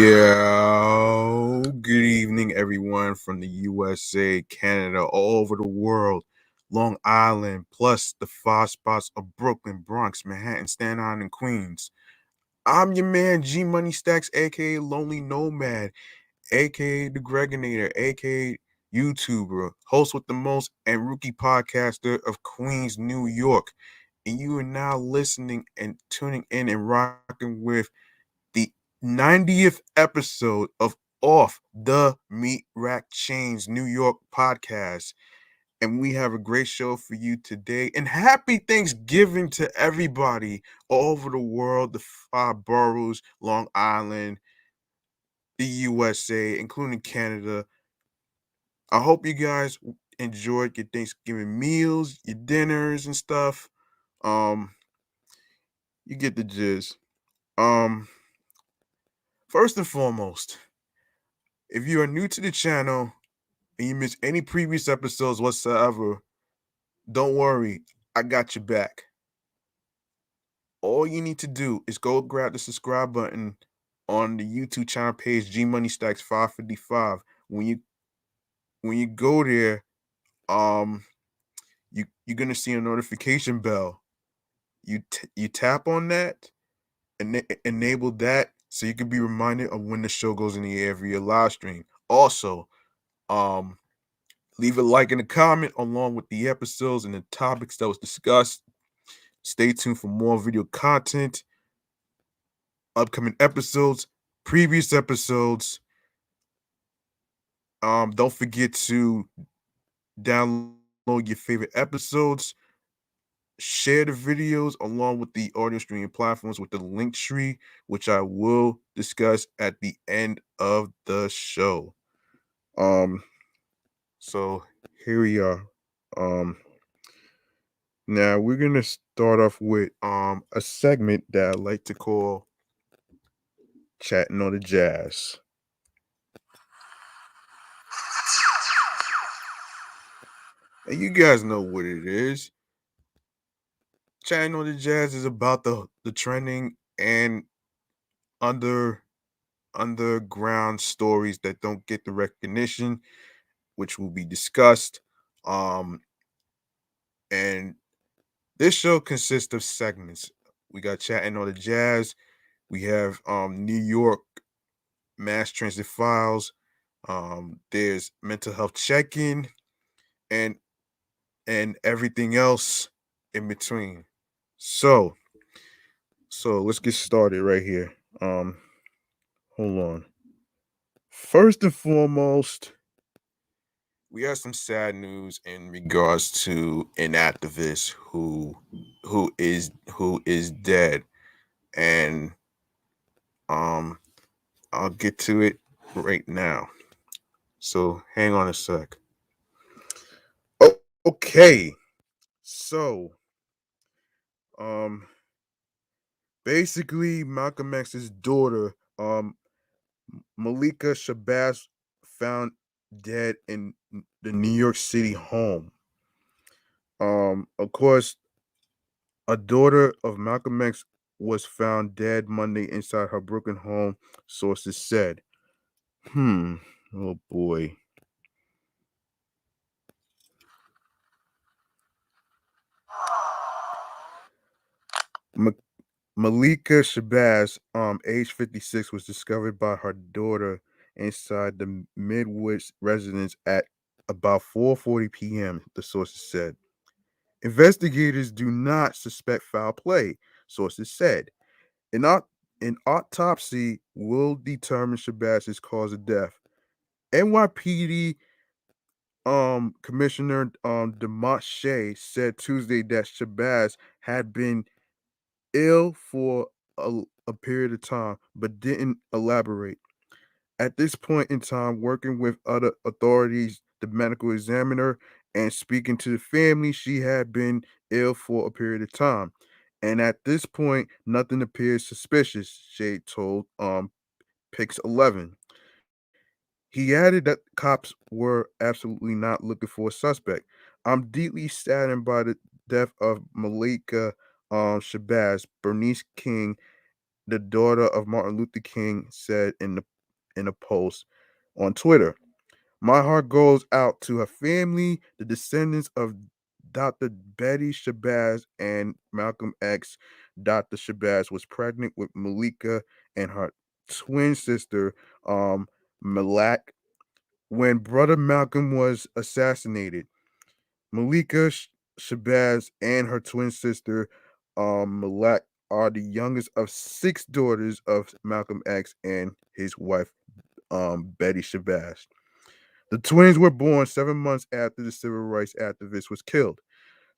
Yo, good evening, everyone from the USA, Canada, all over the world, Long Island, plus the five spots of Brooklyn, Bronx, Manhattan, Staten Island, and Queens. I'm your man, G Money Stacks, aka Lonely Nomad, aka The Gregonator, aka YouTuber, host with the most, and rookie podcaster of Queens, New York. And you are now listening and tuning in and rocking with the 90th episode of Off the Meat Rack Chainz New York podcast. And we have a great show for you today. And happy Thanksgiving to everybody all over the world, the five boroughs, Long Island, the USA, including Canada. I hope you guys enjoyed your Thanksgiving meals, your dinners and stuff. Um, you get the gist. Um, First and foremost, if you are new to the channel and you miss any previous episodes whatsoever, don't worry, I got your back. All you need to do is go grab the subscribe button on the YouTube channel page G Money Stacks 555. When you go there, um you're gonna see a notification bell. You tap on that and enable that so you can be reminded of when the show goes in the air via live stream. Also, um leave a like and a comment along with the episodes and the topics that was discussed. Stay tuned for more video content, upcoming episodes, previous episodes. Don't forget to download your favorite episodes, share the videos along with the audio streaming platforms with the link tree, which I will discuss at the end of the show. Um, so here we are. Um, Now we're gonna start off with a segment that I like to call chatting on the jazz. And you guys know what it is. Chatting on the jazz is about the trending and under underground stories that don't get the recognition, which will be discussed. Um and this show consists of segments. We got chatting on the jazz. We have New York mass transit files. There's mental health check-in and everything else in between. So let's get started right here. Hold on. First and foremost, we have some sad news in regards to an activist who is dead, and um I'll get to it right now. So hang on a sec. Okay. So um basically Malcolm X's daughter, Malika Shabazz, found dead in the New York City home. Of course, a daughter of Malcolm X was found dead Monday inside her Brooklyn home, sources said. Hmm. Oh boy. Ma- Malika Shabazz, age 56, was discovered by her daughter inside the Midwoods residence at about 4:40 p.m., the sources said. Investigators do not suspect foul play, sources said. An, an autopsy will determine Shabazz's cause of death. NYPD Commissioner Demont Shea said Tuesday that Shabazz had been ill for a period of time, but didn't elaborate. At this point in time, working with other authorities, the medical examiner, and speaking to the family, she had been ill for a period of time. And at this point, nothing appears suspicious, Shade told Pix 11. He added that cops were absolutely not looking for a suspect. I'm deeply saddened by the death of Malika Shabazz, Bernice King, the daughter of Martin Luther King, said in a post on Twitter. My heart goes out to her family, the descendants of Dr. Betty Shabazz and Malcolm X. Dr. Shabazz was pregnant with Malika and her twin sister, Malak, when brother Malcolm was assassinated. Malika Shabazz and her twin sister, Malak, are the youngest of six daughters of Malcolm X and his wife, Betty Shabazz. The twins were born 7 months after the civil rights activist was killed.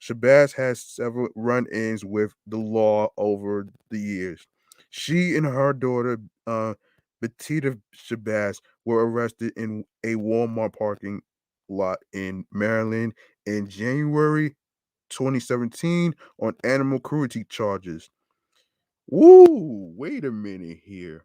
Shabazz has several run ins with the law over the years. She and her daughter, Betita Shabazz, were arrested in a Walmart parking lot in Maryland in January 2017 on animal cruelty charges. Woo! Wait a minute here.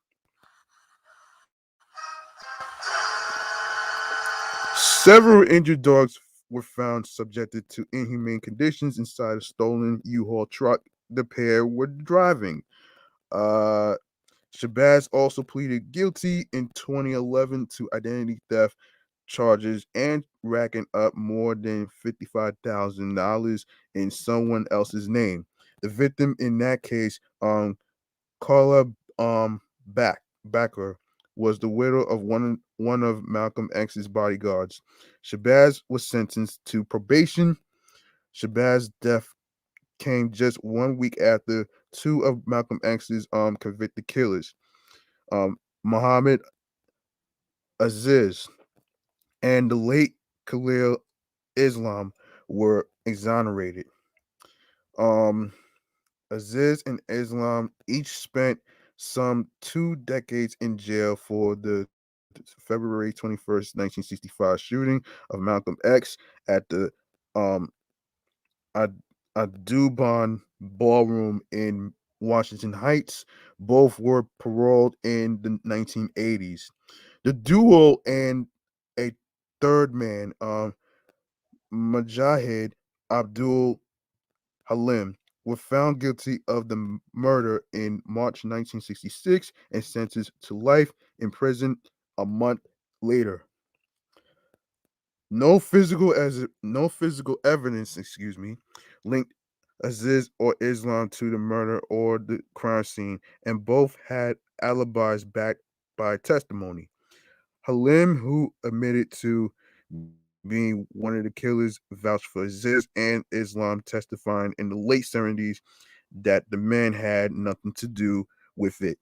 Several injured dogs were found subjected to inhumane conditions inside a stolen U-Haul truck the pair were driving. Uh, Shabazz also pleaded guilty in 2011 to identity theft charges and racking up more than $55,000 in someone else's name. The victim in that case, Carla Backer, was the widow of one of Malcolm X's bodyguards. Shabazz was sentenced to probation. Shabazz's death came just 1 week after two of Malcolm X's convicted killers, Muhammad Aziz and the late Khalil Islam, were exonerated. Um, Aziz and Islam each spent some 2 decades in jail for the February 21st, 1965 shooting of Malcolm X at the um, Ad- Audubon Ballroom in Washington Heights. Both were paroled in the 1980s. The duo and a third man, Mujahid Abdul Halim, were found guilty of the murder in March 1966 and sentenced to life in prison a month later. No physical evidence, linked Aziz or Islam to the murder or the crime scene, and both had alibis backed by testimony. Halim, who admitted to being one of the killers, vouched for Aziz and Islam, testifying in the late 70s that the men had nothing to do with it.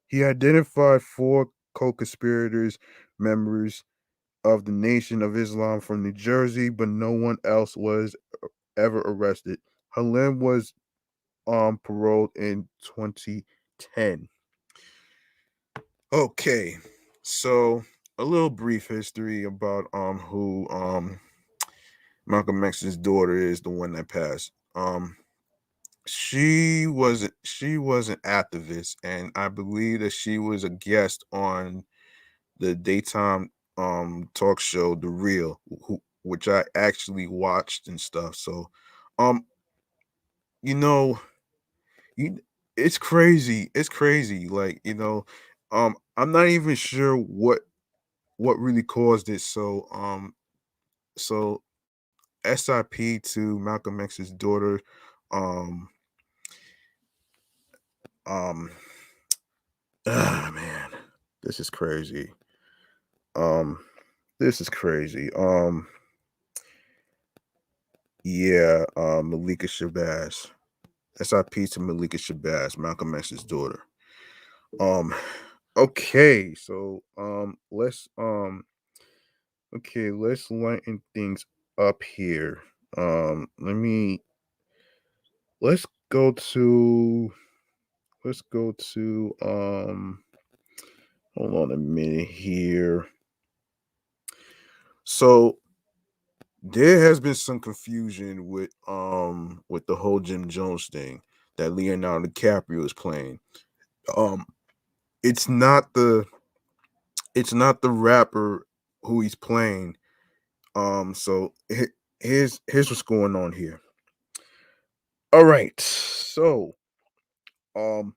He identified four co-conspirators, members of the Nation of Islam from New Jersey, but no one else was ever arrested. Halim was paroled in 2010. Okay, so a little brief history about who Malcolm X's daughter is, the one that passed. She was an activist, and I believe that she was a guest on the daytime talk show The Real, which I actually watched and stuff. So, um, you know, you it's crazy. It's crazy. Like, I'm not even sure what really caused it. So SIP to Malcolm X's daughter. Um, um, man, this is crazy. Um, this is crazy. Yeah, Malika Shabazz. SIP to Malika Shabazz, Malcolm X's daughter. Um, okay, so let's lighten things up here. Let me let's go to let's go to hold on a minute here. So there has been some confusion with the whole Jim Jones thing that Leonardo DiCaprio is playing. Um it's not the it's not the rapper who he's playing. So here's what's going on here. All right. So um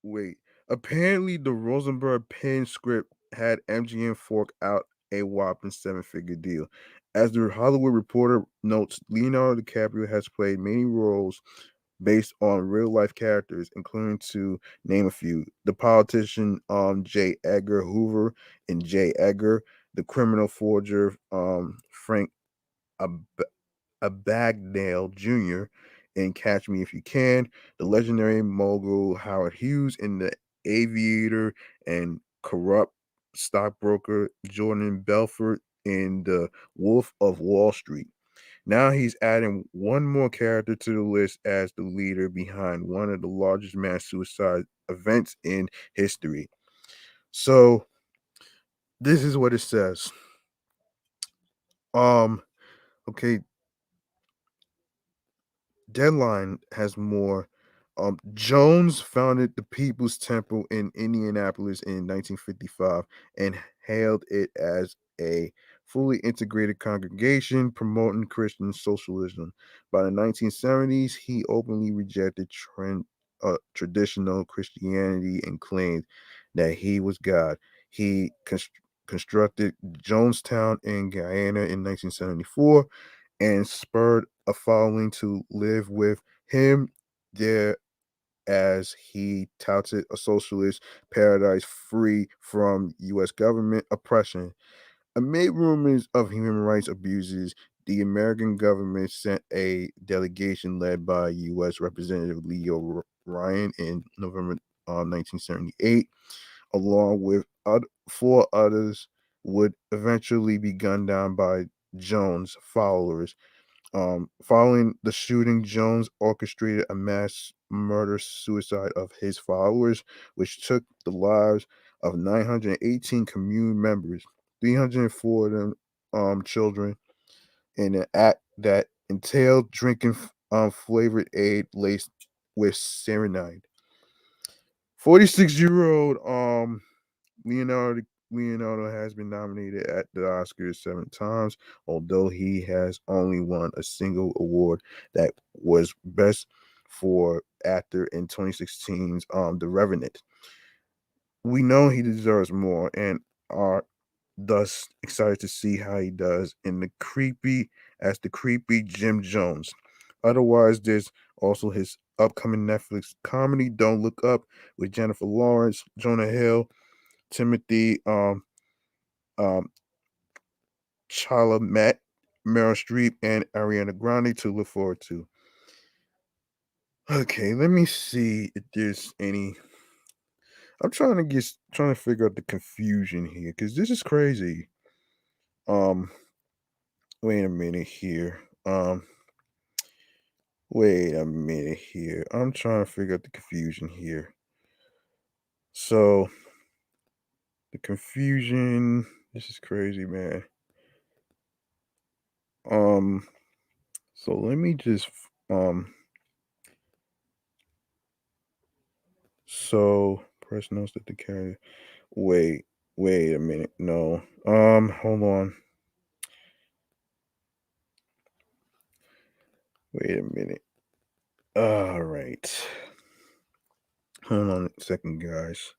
Wait. Apparently, the Rosenberg pen script had MGM fork out a whopping seven-figure deal. As the Hollywood Reporter notes, Leonardo DiCaprio has played many roles based on real life characters, including to name a few: the politician J. Edgar Hoover in J. Edgar, the criminal forger Frank Ab- Abagnale Jr. in Catch Me If You Can, the legendary mogul Howard Hughes in The Aviator, and corrupt stockbroker Jordan Belfort in The Wolf of Wall Street. Now he's adding one more character to the list as the leader behind one of the largest mass suicide events in history. So this is what it says. Um, okay, Deadline has more. Jones founded the People's Temple in Indianapolis in 1955 and hailed it as a fully integrated congregation promoting Christian socialism. By the 1970s, he openly rejected traditional Christianity and claimed that he was God. He constructed Jonestown in Guyana in 1974 and spurred a following to live with him there as he touted a socialist paradise free from U.S. government oppression. Amid rumors of human rights abuses, the American government sent a delegation led by U.S. Representative Leo Ryan in November 1978, along with four others, would eventually be gunned down by Jones' followers. Following the shooting, Jones orchestrated a mass murder suicide of his followers, which took the lives of 918 community members, 304 of them children, in an act that entailed drinking flavored aid laced with cyanide. 46-year-old Leonardo Leonardo has been nominated at the Oscars 7 times, although he has only won a single award that was Best for Actor in 2016's The Revenant. We know he deserves more and are thus excited to see how he does in the creepy Jim Jones. Otherwise, there's also his upcoming Netflix comedy Don't Look Up with Jennifer Lawrence, Jonah Hill, Timothy um, Chalamet, Meryl Streep, and Ariana Grande to look forward to. Okay, let me see if there's any. I'm trying to figure out the confusion here because this is crazy. Um, wait a minute here. Wait a minute here. I'm trying to figure out the confusion here. So the confusion. This is crazy, man. Um, so let me just So person knows that the carrier. Wait, wait a minute. No. Hold on. Wait a minute. All right. Hold on a second, guys.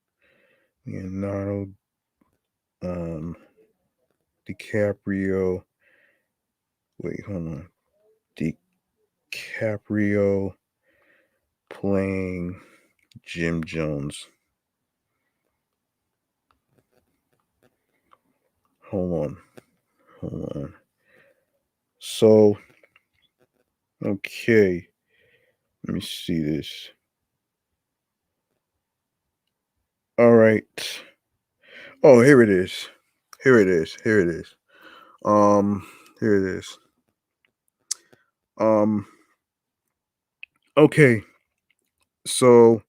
Leonardo um DiCaprio. Wait, hold on. DiCaprio playing Jim Jones. Hold on. Hold on. So, okay. Let me see this. All right. Oh, here it is. Here it is. Here it is. Here it is. Um, okay. So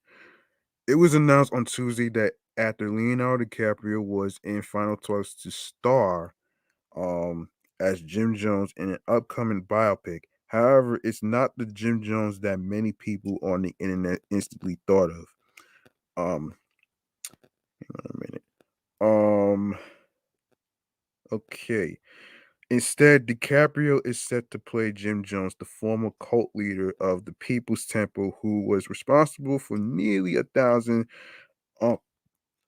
it was announced on Tuesday that actor Leonardo DiCaprio was in final talks to star as Jim Jones in an upcoming biopic. However, it's not the Jim Jones that many people on the internet instantly thought of. Um, hang on a minute. Okay. Instead, DiCaprio is set to play Jim Jones, the former cult leader of the People's Temple, who was responsible for nearly uh,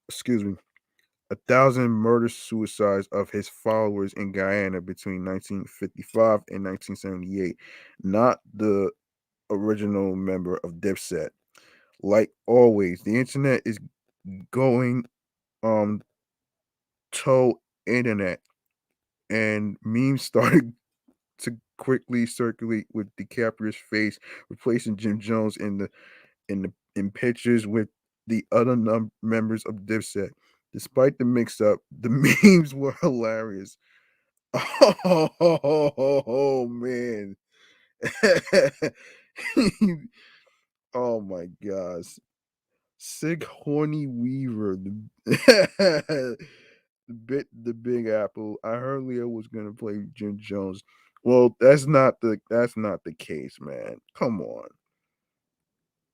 excuse me, 1,000 murder suicides of his followers in Guyana between 1955 and 1978. Not the original member of Dipset. Like always, the internet is going um to internet, and memes started to quickly circulate with DiCaprio's face replacing Jim Jones in pictures with the other members of Dipset. Despite the mix-up, the memes were hilarious. Oh man. Oh my gosh. Sig Horny Weaver, the Big Apple. I heard Leo was gonna play Jim Jones. Well, that's not the case, man. Come on.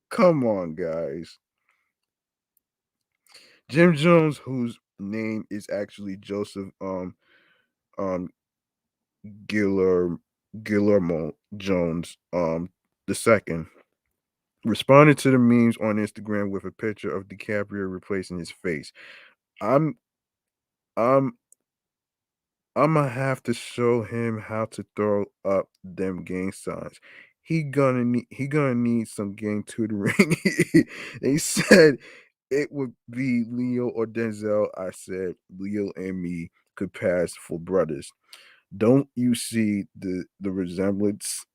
Come on, guys. Jim Jones, whose name is actually Joseph um Guillermo Guillermo Jones the second, responded to the memes on Instagram with a picture of DiCaprio replacing his face. I'm I'm Imma have to show him how to throw up them gang signs. He gonna need some gang tutoring. They said it would be Leo or Denzel. I said Leo and me could pass for brothers. Don't you see the resemblance?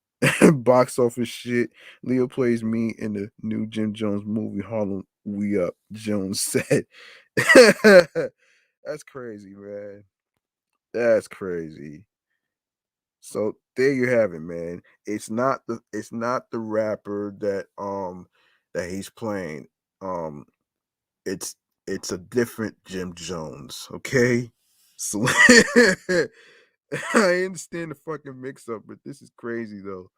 Box office shit. Leo plays me in the new Jim Jones movie Harlem We Up. Jones said. That's crazy, man. That's crazy. So there you have it, man. It's not the rapper that he's playing. Um it's it's a different Jim Jones, okay? So I understand the fucking mix up, but this is crazy though.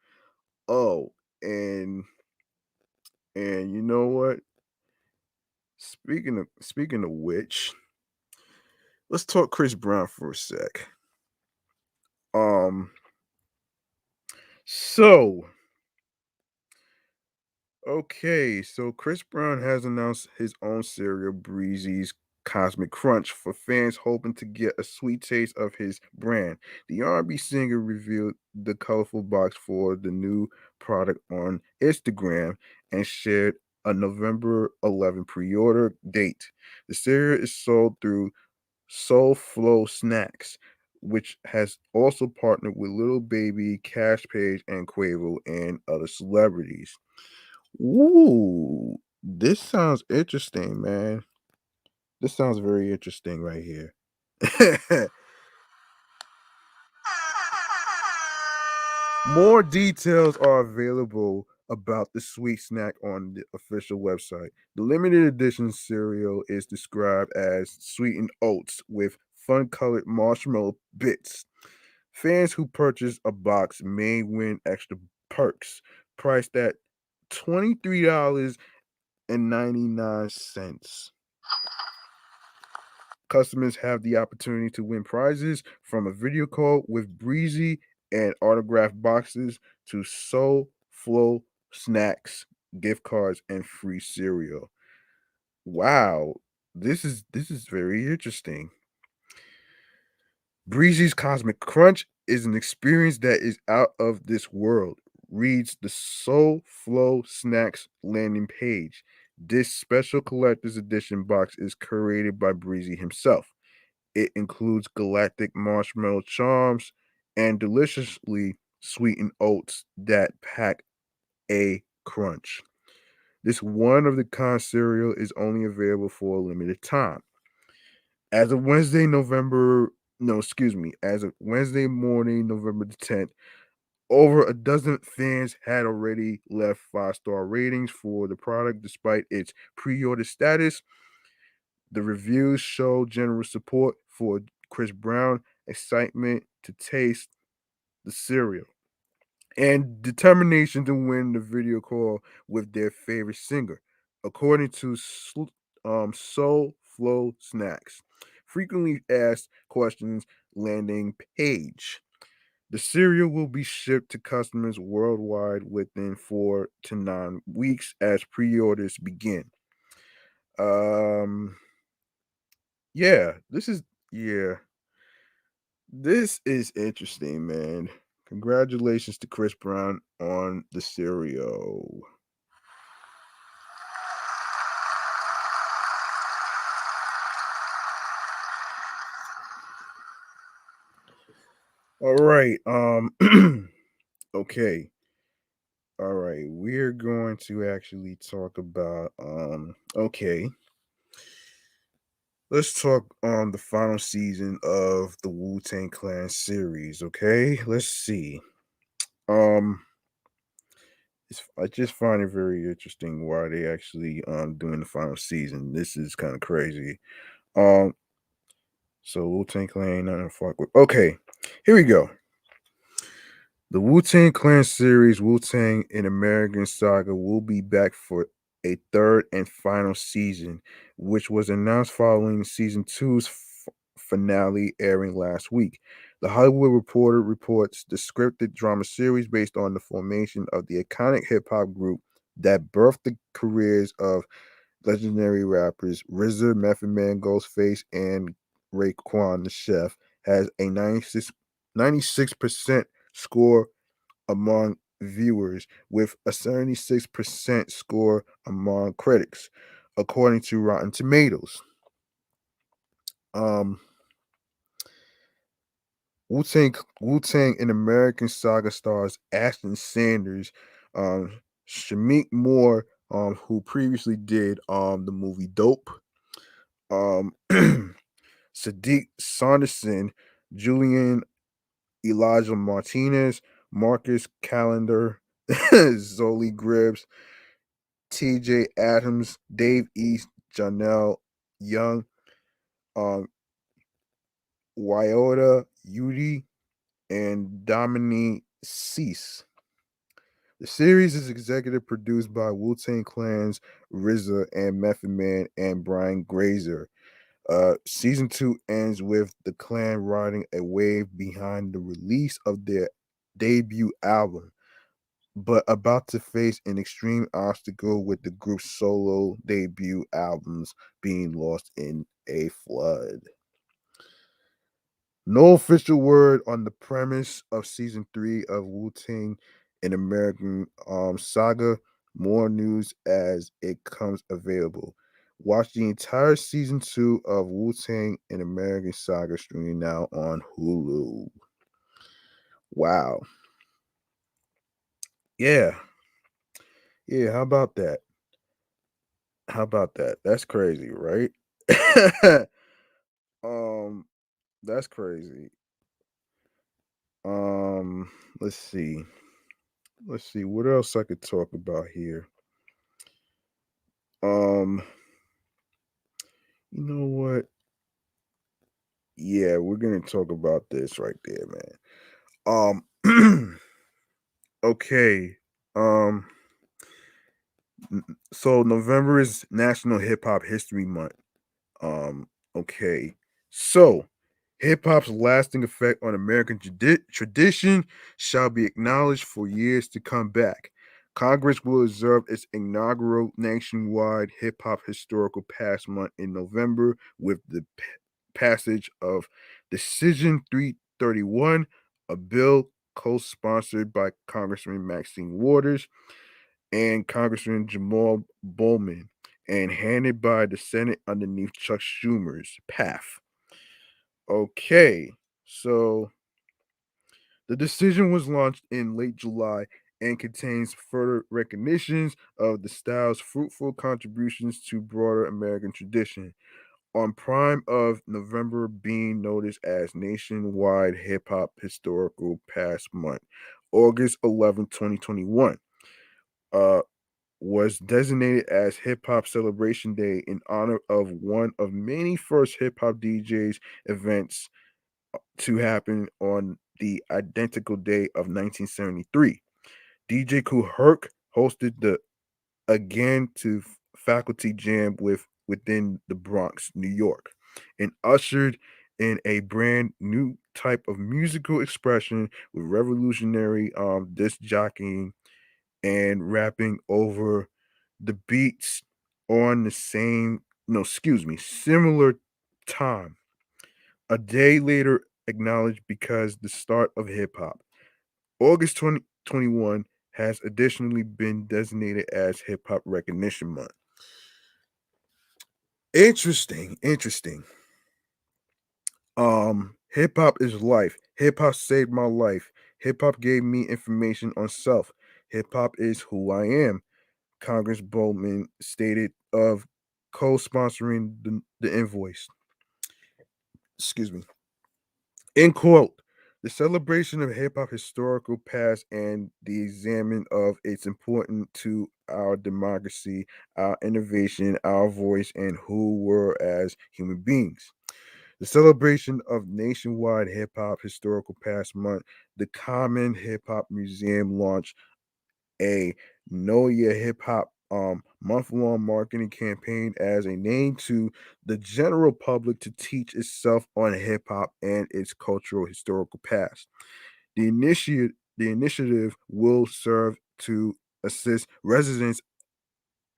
Oh, and you know what? Speaking of which, let's talk Chris Brown for a sec. Um so Okay, so Chris Brown has announced his own cereal, Breezy's Cosmic Crunch, for fans hoping to get a sweet taste of his brand. The R&B singer revealed the colorful box for the new product on Instagram and shared a November 11 pre-order date. The cereal is sold through Soul Flow Snacks, which has also partnered with Little Baby, Cash Page, and Quavo, and other celebrities. Ooh, this sounds interesting, man. This sounds very interesting right here. More details are available about the sweet snack on the official website. The limited edition cereal is described as sweetened oats with fun colored marshmallow bits. Fans who purchase a box may win extra perks, priced at $23.99. Customers have the opportunity to win prizes from a video call with Breezy and autographed boxes to Soul Flow snacks, gift cards, and free cereal. Wow, this is very interesting. Breezy's Cosmic Crunch is an experience that is out of this world, reads the Soul Flow Snacks landing page. This special collector's edition box is curated by Breezy himself. It includes galactic marshmallow charms and deliciously sweetened oats that pack a crunch. This one of the kind cereal is only available for a limited time. As of Wednesday, November, no, excuse me, as of Wednesday morning, November the 10th, over a dozen fans had already left 5-star ratings for the product despite its pre order status. The reviews show general support for Chris Brown, excitement to taste the cereal, and determination to win the video call with their favorite singer, according to Soul Flow Snacks. frequently asked questions landing page. The cereal will be shipped to customers worldwide within 4 to 9 weeks as pre-orders begin. Um, yeah, yeah, this is interesting, man. Congratulations to Chris Brown on the cereal. All right. Okay. All right. We're going to actually talk about okay. Let's talk on the final season of the Wu-Tang Clan series, okay? Let's see. Um I just find it very interesting why they actually doing the final season. This is kind of crazy. Um so Wu-Tang Clan ain't nothing to fuck with. Okay. Here we go. The Wu Tang Clan series, Wu Tang in American Saga, will be back for a third and final season, which was announced following season two's finale airing last week. The Hollywood Reporter reports the scripted drama series based on the formation of the iconic hip hop group that birthed the careers of legendary rappers RZA, Method Man, Ghostface, and Raekwon the Chef has a 96% score among viewers, with a 76% score among critics, according to Rotten Tomatoes. Um, Wu-Tang in American Saga stars Ashton Sanders, Shamik Moore, who previously did the movie Dope, um, Sadiq Saunderson, Julian Elijah Martinez, Marcus Callender, Zoli Gribbs, TJ Adams, Dave East, Janelle Young, um, Wyota Udi, and Dominique Cease. The series is executive produced by Wu Tang Clan's RZA and Method Man and Brian Grazer. Season 2 ends with the clan riding a wave behind the release of their debut album, but about to face an extreme obstacle with the group's solo debut albums being lost in a flood. No official word on the premise of season 3 of Wu Tang in American Saga. More news as it comes available. Watch the entire season 2 of Wu Tang in American Saga streaming now on Hulu. Wow. Yeah. Yeah. How about that? How about that? That's crazy, right? um, that's crazy. Um, let's see. Let's see what else I could talk about here. Um, you know what? Yeah, we're gonna talk about this right there, man. Okay. Um, so November is National Hip Hop History Month. Okay. So, hip hop's lasting effect on American tradition shall be acknowledged for years to come back. Congress will observe its inaugural nationwide hip hop historical past month in November with the passage of Decision 331, a bill co sponsored by Congressman Maxine Waters and Congressman Jamal Bowman and handed by the Senate underneath Chuck Schumer's path. Okay, so the decision was launched in late July and contains further recognitions of the style's fruitful contributions to broader American tradition. On prime of November being noticed as Nationwide Hip Hop Historical Past Month, August 11, 2021. Uh, was designated as Hip Hop Celebration Day in honor of one of many first hip hop DJs events to happen on the identical day of 1973. DJ Kool Herc hosted the again to faculty jam within the Bronx, New York. and ushered in a brand new type of musical expression with revolutionary disc jockeying and rapping over the beats on the same no excuse me similar time. A day later acknowledged because the start of hip hop. August 2021 has additionally been designated as Hip Hop Recognition Month. Interesting. Hip hop is life. Hip hop saved my life. Hip hop gave me information on self. Hip hop is who I am. Congress Bowman stated of co-sponsoring the invoice. Excuse me. End quote. The celebration of hip hop historical past and the examine of its importance to our democracy, our innovation, our voice, and who we're as human beings. The celebration of nationwide hip hop historical past month, the Common Hip Hop Museum launched a Know Your Hip Hop month long marketing campaign as a name to the general public to teach itself on hip hop and its cultural historical past. The initiative will serve to assist residents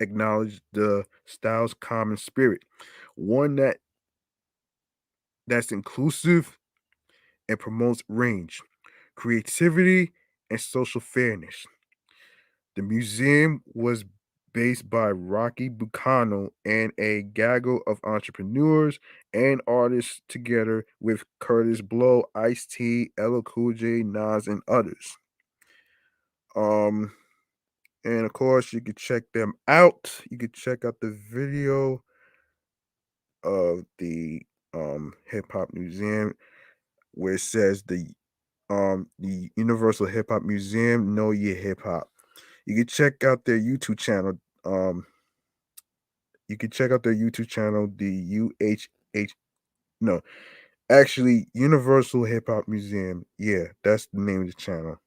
acknowledge the style's common spirit, one that's inclusive and promotes range, creativity, and social fairness. The museum was based by Rocky Bucano and a gaggle of entrepreneurs and artists together with Curtis Blow, Ice T, Ella Cool J, Nas, and others. Um, and of course, you could check them out. You could check out the video of the Hip Hop Museum where it says the Universal Hip Hop Museum Know Your Hip Hop. You can check out their YouTube channel. You can check out their YouTube channel, the UHH. No, actually, Universal Hip Hop Museum. Yeah, that's the name of the channel.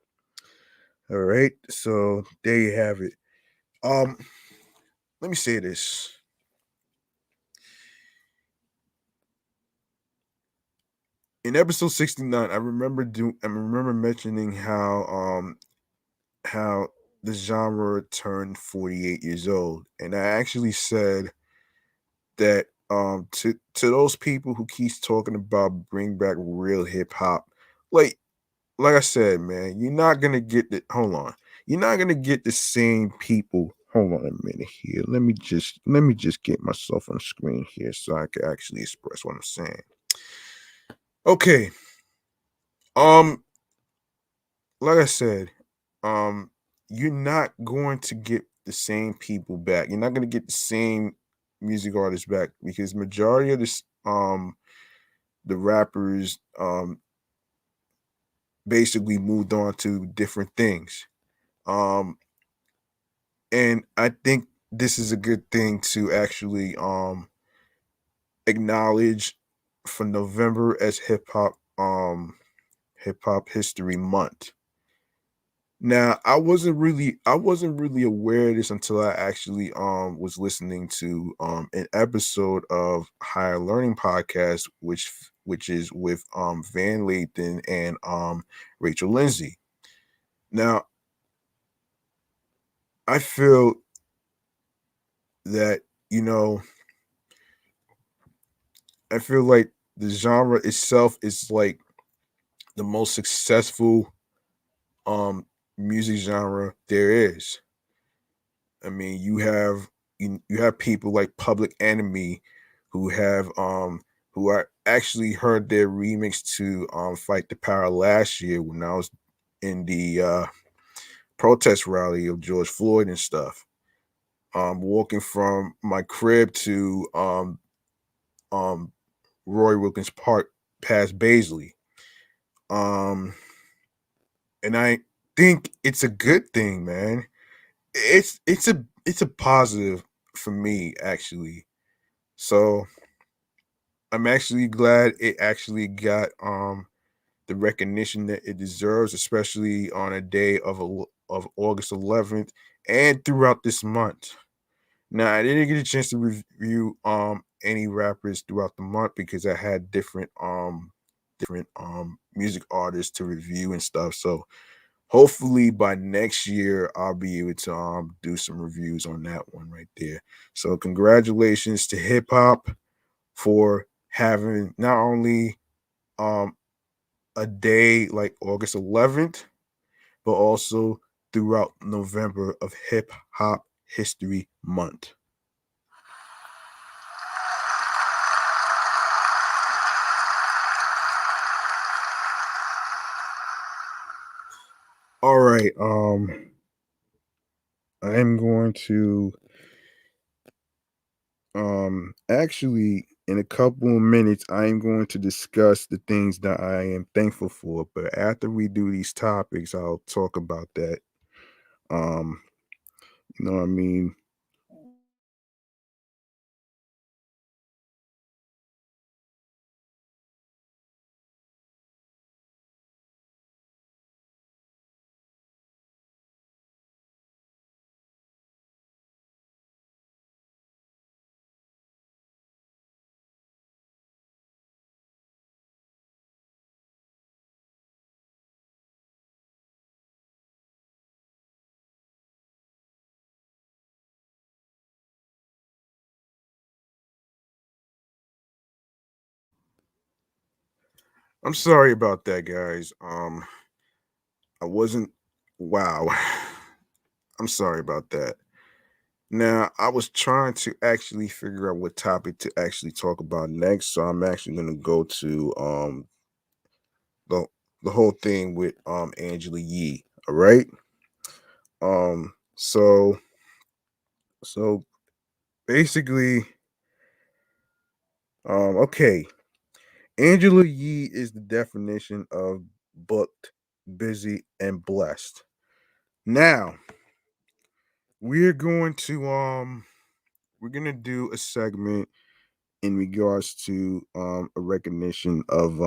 All right, so there you have it. Um, Let me say this. In episode 69, I remember mentioning how the genre turned 48 years old. And I actually said that to those people who keeps talking about bring back real hip hop, like like I said, man, you're not gonna get the hold on. You're not gonna get the same people. Hold on a minute here. Let me just get myself on the screen here so I can actually express what I'm saying. Okay. Um, like I said, um, you're not going to get the same people back. You're not going to get the same music artists back because majority of this the rappers basically moved on to different things. Um and I think this is a good thing to actually acknowledge for November as hip hop history month. Now, I wasn't really aware of this until I actually was listening to an episode of Higher Learning Podcast, which is with Van Lathan and Rachel Lindsay. Now, I feel that, you know, I feel like the genre itself is like the most successful um music genre there is. I mean, you have people like Public Enemy who have who are actually heard their remix to Fight the Power last year when I was in the protest rally of George Floyd and stuff. Walking from my crib to um Roy Wilkins Park past Baisley. Um and I think it's a good thing, man. It's a positive for me actually. So I'm actually glad it actually got the recognition that it deserves, especially on a day of August 11th and throughout this month. Now I didn't get a chance to review any rappers throughout the month because I had different music artists to review and stuff. So hopefully by next year I'll be able to do some reviews on that one right there. So congratulations to hip hop for having not only um a day like August 11th, but also throughout November of Hip Hop History Month. All right, I'm going to actually in a couple of minutes I'm going to discuss the things that I am thankful for, but after we do these topics I'll talk about that. Um, you know what I mean? I'm sorry about that, guys. I wasn't wow. I'm sorry about that. Now, I was trying to actually figure out what topic to actually talk about next, so I'm actually going to go to the the whole thing with Angela Yee, all right? Um so so basically okay, Angela Yee is the definition of booked, busy and blessed. Now, we're going to we're going to do a segment in regards to a recognition of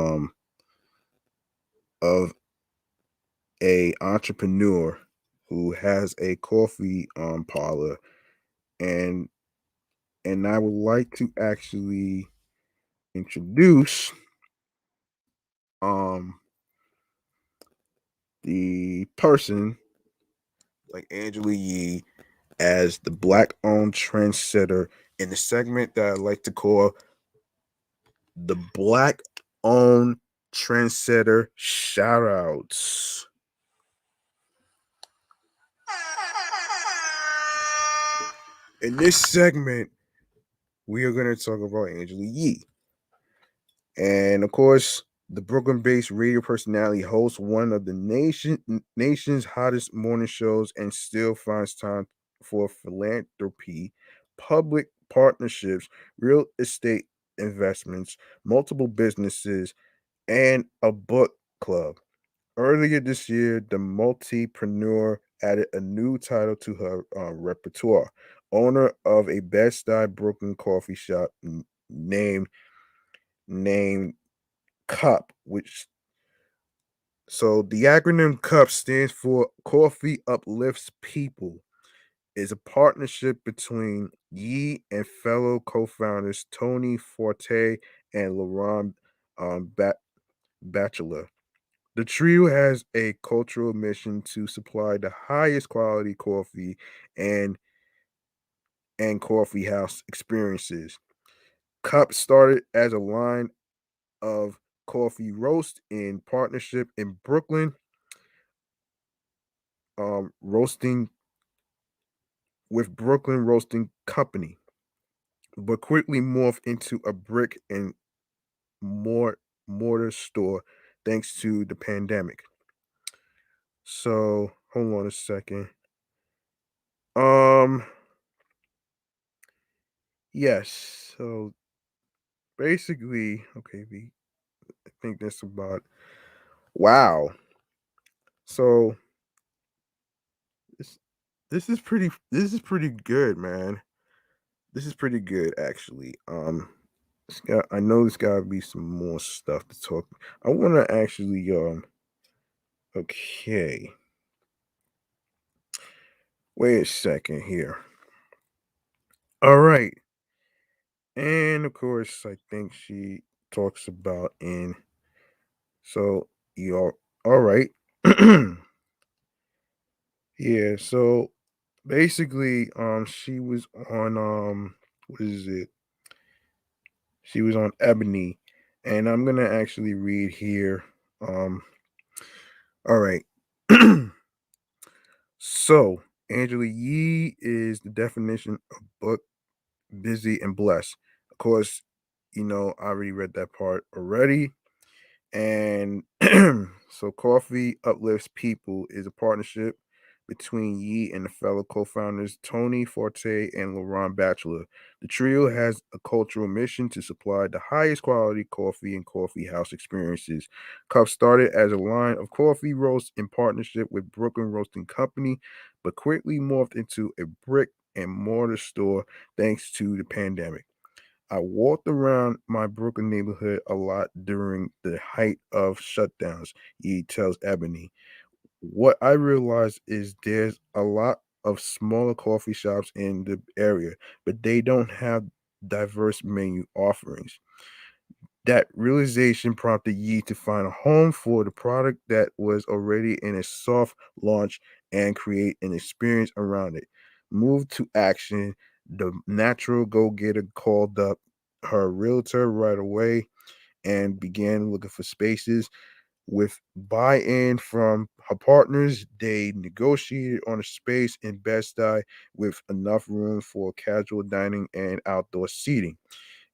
a entrepreneur who has a coffee parlor, and I would like to actually introduce um the person like Angela Yee as the black owned trendsetter in the segment that I like to call the black owned trendsetter shoutouts. In this segment, we are going to talk about Angela Yee. And of course, the Brooklyn-based radio personality hosts one of the nation's hottest morning shows and still finds time for philanthropy, public partnerships, real estate investments, multiple businesses, and a book club. Earlier this year, the multipreneur added a new title to her repertoire, owner of a Bed-Stuy Brooklyn coffee shop named CUP, which so the acronym CUP stands for Coffee Uplifts People, is a partnership between Yee and fellow co-founders Tony Forte and Laurent Bachelor. The trio has a cultural mission to supply the highest quality coffee and coffee house experiences. Cup started as a line of coffee roast in partnership in Brooklyn, roasting with Brooklyn Roasting Company, but quickly morphed into a brick and mortar store thanks to the pandemic. So hold on a second. Um, yes. So basically, okay, I think that's about wow. So this this is pretty good, man. This is pretty good actually. I know there's gotta be some more stuff to talk. I wanna actually okay. Wait a second here. All right. And of course, I think she talks about in so you're all right. Yeah, so basically, she was on what is it? She was on Ebony, and I'm gonna actually read here. Um, all right. So Angela Yee is the definition of book, busy, and blessed. Of course, I already read that part already. And so Coffee Uplifts People is a partnership between Yi and the fellow co-founders Tony Forte and Laurent Batchelor. The trio has a cultural mission to supply the highest quality coffee and coffee house experiences. Cup started as a line of coffee roasts in partnership with Brooklyn Roasting Company, but quickly morphed into a brick and mortar store thanks to the pandemic. I walked around my Brooklyn neighborhood a lot during the height of shutdowns, he tells Ebony. What I realized is there's a lot of smaller coffee shops in the area, but they don't have diverse menu offerings. That realization prompted Yi to find a home for the product that was already in a soft launch and create an experience around it. Move to action. The natural go getter called up her realtor right away and began looking for spaces. With buy in from her partners, they negotiated on a space in Bed-Stuy with enough room for casual dining and outdoor seating.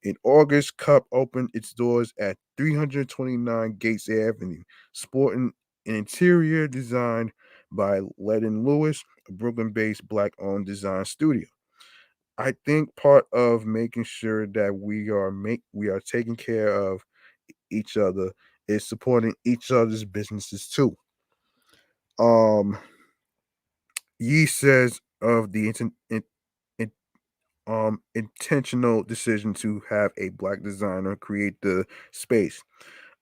In August, Cup opened its doors at 329 Gates Avenue, sporting an interior designed by Ledden Lewis, a Brooklyn-based black-owned design studio. I think part of making sure that we are taking care of each other is supporting each other's businesses too. Um, Yee says of the intentional decision to have a black designer create the space.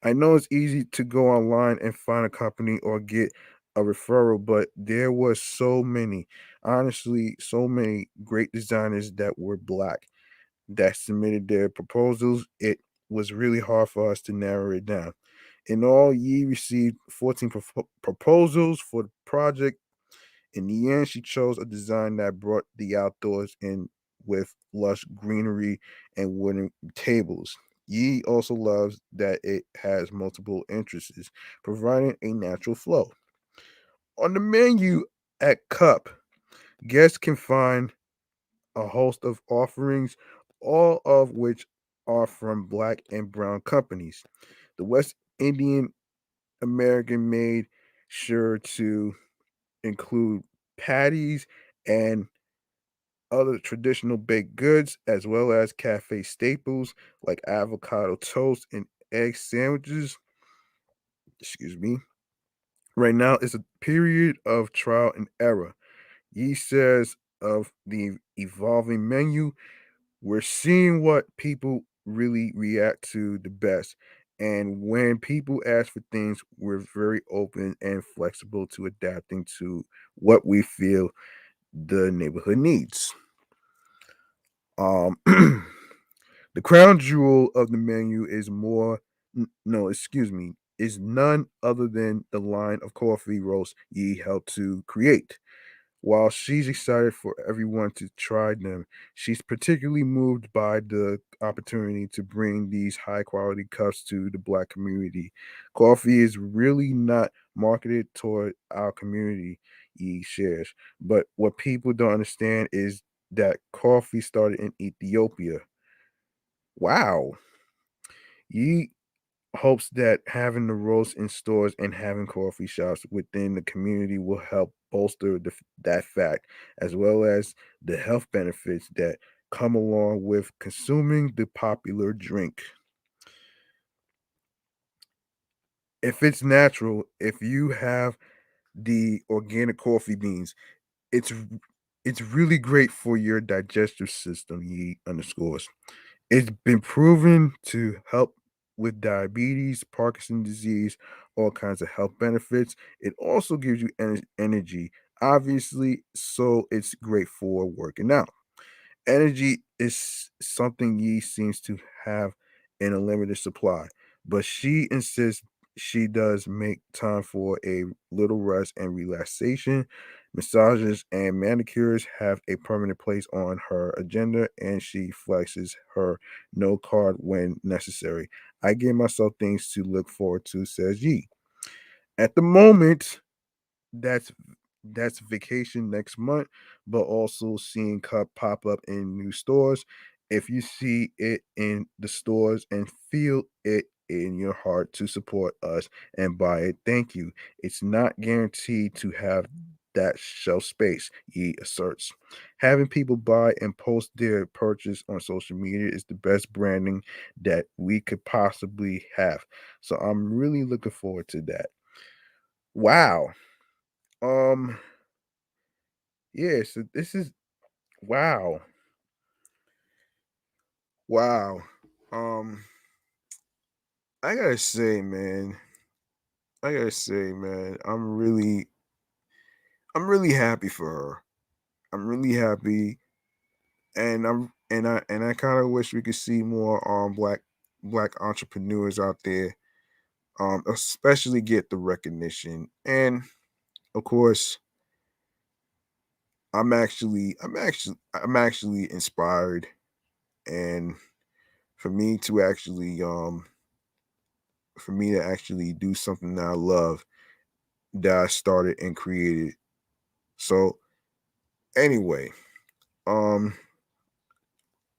I know it's easy to go online and find a company or get a referral, but there was so many, honestly, so many great designers that were black that submitted their proposals. It was really hard for us to narrow it down. In all, Yee received 14 proposals for the project. In the end, she chose a design that brought the outdoors in with lush greenery and wooden tables. Yi also loves that it has multiple entrances, providing a natural flow. On the menu at Cup, guests can find a host of offerings, all of which are from black and brown companies. The West Indian American made sure to include patties and other traditional baked goods, as well as cafe staples like avocado toast and egg sandwiches. Excuse me. Right now, it's a period of trial and error. He says of the evolving menu, we're seeing what people really react to the best. And when people ask for things, we're very open and flexible to adapting to what we feel the neighborhood needs. Um, the crown jewel of the menu is no, excuse me, is none other than the line of coffee roasts ye helped to create. While she's excited for everyone to try them, she's particularly moved by the opportunity to bring these high quality cups to the black community. Coffee is really not marketed toward our community, he shares. But what people don't understand is that coffee started in Ethiopia. Wow. He hopes that having the roast in stores and having coffee shops within the community will help bolster that fact, as well as the health benefits that come along with consuming the popular drink. If it's natural, if you have the organic coffee beans, it's it's really great for your digestive system, he underscores. It's been proven to help with diabetes, Parkinson's disease, all kinds of health benefits. It also gives you energy, obviously, so it's great for working out. Energy is something Yi seems to have in a limited supply, but she insists she does make time for a little rest and relaxation. Massages and manicures have a permanent place on her agenda, and she flexes her no card when necessary. I give myself things to look forward to, says Yi. At the moment, that's that's vacation next month, but also seeing Cup pop up in new stores. If you see it in the stores and feel it in your heart to support us and buy it, thank you. It's not guaranteed to have that shelf space, Yi asserts. Having people buy and post their purchase on social media is the best branding that we could possibly have. So I'm really looking forward to that. Wow. Um, yeah, so this is wow. Wow. Um, I gotta say, man, I'm really happy for her. I'm really happy, and I kind of wish we could see more black entrepreneurs out there, especially get the recognition. And of course, I'm actually inspired, and for me to actually for me to actually do something that I love, that I started and created. So anyway, um,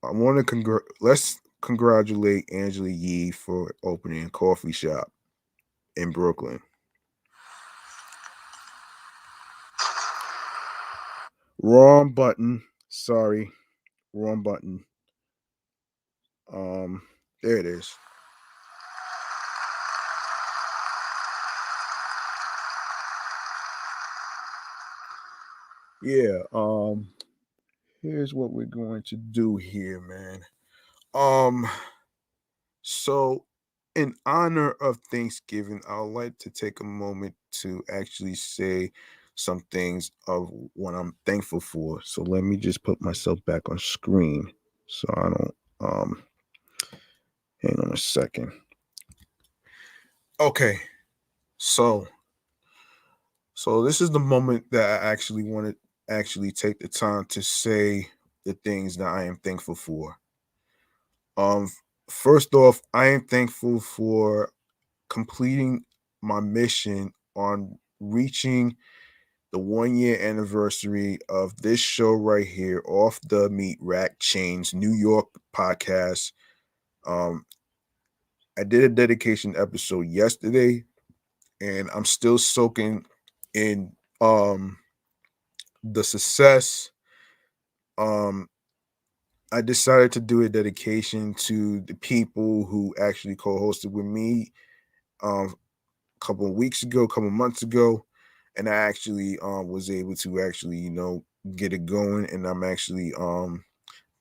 I want to let's congratulate Angela Yee for opening a coffee shop in Brooklyn. Wrong button. Sorry, wrong button. Um, there it is. Yeah. Here's what we're going to do here, man. Um, So, in honor of Thanksgiving, I would like to take a moment to actually say some things of what I'm thankful for. So let me just put myself back on screen so I don't hang on a second. Okay. So this is the moment that I actually want to actually take the time to say the things that I am thankful for. Um First off, I am thankful for completing my mission on reaching the 1 year anniversary of this show right here, Off the Meat Rack Chainz New York podcast. Um, I did a dedication episode yesterday, and I'm still soaking in the success. Um, I decided to do a dedication to the people who actually co-hosted with me couple of weeks ago, couple of months ago, and I actually was able to actually get it going, and I'm actually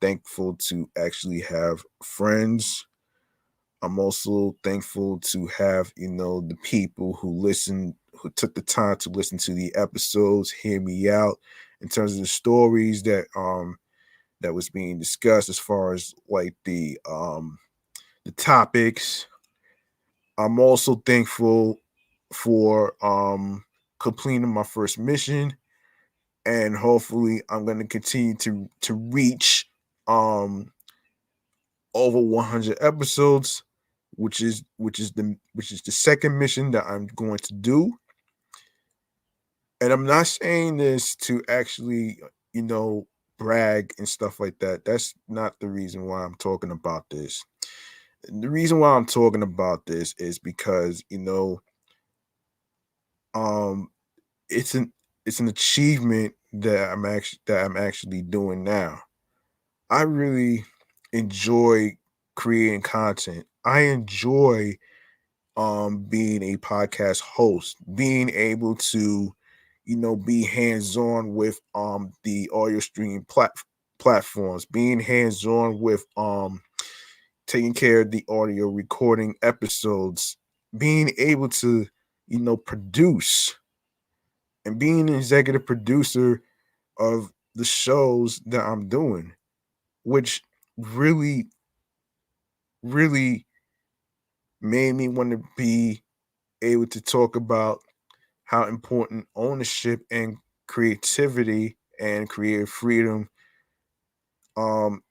thankful to actually have friends. I'm also thankful to have the people who listen, who took the time to listen to the episodes, hear me out in terms of the stories that was being discussed as far as like the topics. I'm also thankful for completing my first mission, and hopefully I'm going to continue to reach um over 100 episodes, which is the second mission that I'm going to do. And I'm not saying this to actually you know brag and stuff like that. That's not the reason why I'm talking about this. The reason why I'm talking about this is because um it's an achievement that I'm actually doing now. I really enjoy creating content. I enjoy being a podcast host, being able to be hands-on with the audio streaming platforms, being hands-on with taking care of the audio recording episodes, being able to produce and being an executive producer of the shows that I'm doing. which really, really made me want to be able to talk about how important ownership and creativity and creative freedom um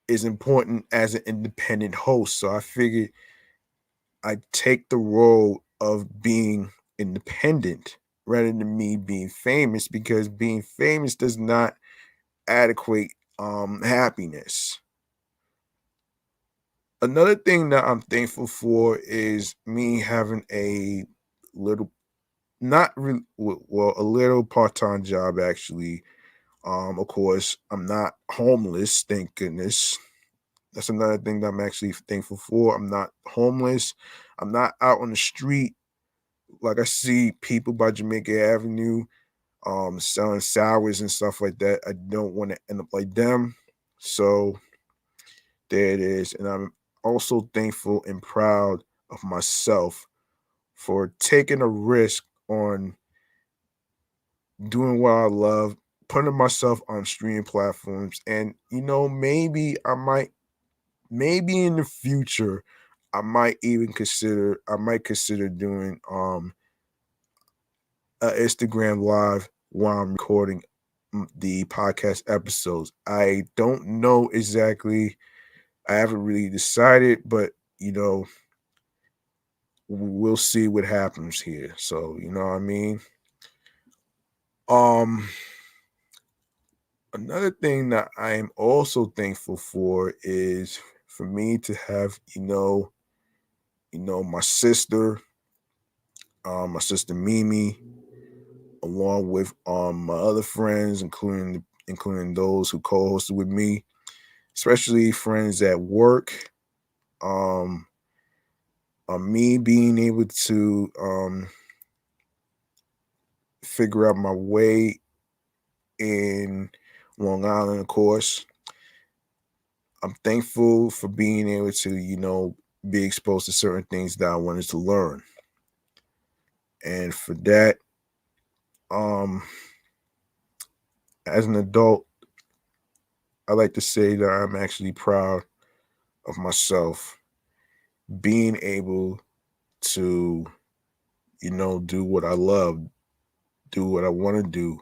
is important as an independent host. So I figured I take the role of being independent rather than me being famous, because being famous does not adequate happiness. Another thing that I'm thankful for is me having a little, not really, well, a little part-time job actually. Of course, I'm not homeless, thank goodness. That's another thing that I'm actually thankful for. I'm not homeless. I'm not out on the street. Like, I see people by Jamaica Avenue selling sours and stuff like that. I don't want to end up like them. So there it is. And I'm also thankful and proud of myself for taking a risk on doing what I love, putting myself on streaming platforms. And maybe in the future, I might consider doing a Instagram live while I'm recording the podcast episodes. I don't know exactly. I haven't really decided, but you know, we'll see what happens here. So, you know what I mean? Um Another thing that I am also thankful for is for me to have, my sister Mimi, along with my other friends, including those who co-hosted with me, especially friends at work. Um, Me being able to figure out my way in Long Island, of course. I'm thankful for being able to, be exposed to certain things that I wanted to learn. And for that, um, as an adult, I like to say that I'm actually proud of myself being able to, do what I love, do what I want to do.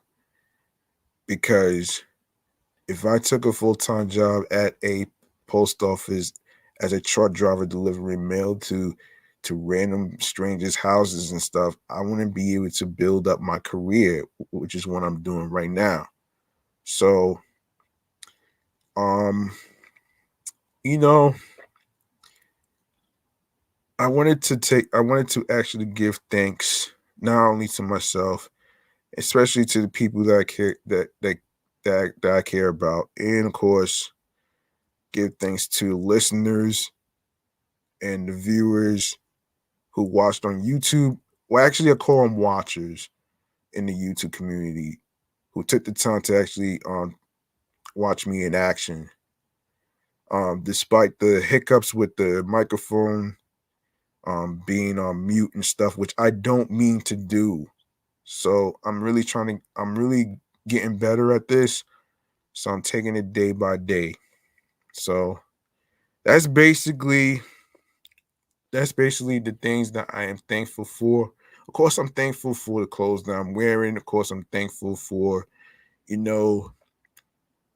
Because if I took a full time job at a post office as a truck driver delivering mail to random strangers' houses and stuff, I wouldn't be able to build up my career, which is what I'm doing right now. So, um, you know, I wanted to actually give thanks not only to myself, especially to the people that I care that I care about, and of course, give thanks to listeners and the viewers who watched on YouTube. Well, actually, I call them watchers in the YouTube community who took the time to actually watch me in action. Despite the hiccups with the microphone being on mute and stuff, which I don't mean to do. So I'm really getting better at this. So I'm taking it day by day. So that's basically that's basically the things that I am thankful for. Of course, I'm thankful for the clothes that I'm wearing. Of course, I'm thankful for, you know,